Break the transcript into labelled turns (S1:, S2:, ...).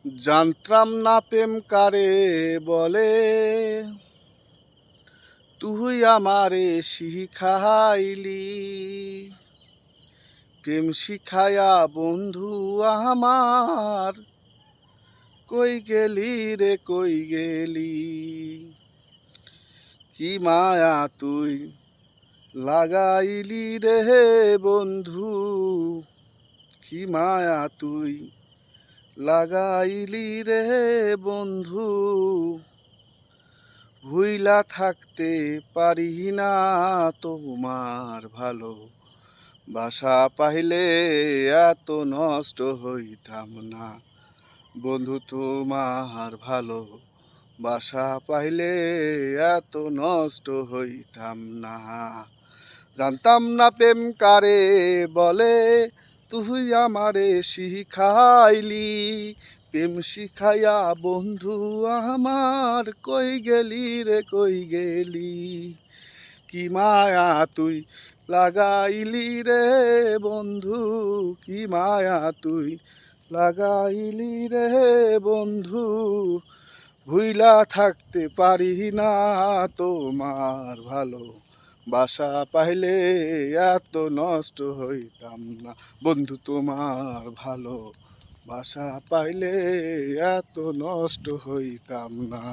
S1: জানতাম না প্রেম কারে বলে, তুই আমারে শিখাইলি। প্রেম শিখায়া বন্ধু আমার, কই গেলি রে কই গেলি। কি মায়া তুই লাগাইলি রে বন্ধু, কি মায়া তুই লাগাইলি রে বন্ধু। ভুইলা থাকতে পারি না তোমার ভালো বাসা পাইলে এত নষ্ট হইতাম না বন্ধু। তোমার ভালো বাসা পাইলে এত নষ্ট হইতাম না। জানতাম না প্রেম কারে বলে, তুই আমারে শিখাইলি। প্রেম শিখাইয়া বন্ধু আমার, কই গেলি রে কই গেলি। কি মায়া তুই লাগাইলি রে বন্ধু, কি মায়া তুই লাগাইলি রে বন্ধু। ভুইলা থাকতে পারি না তোমার ভালো বাসা পাইলে এত নষ্ট হইতাম না বন্ধু। তোমার ভালো বাসা পাইলে এত নষ্ট হইতাম না।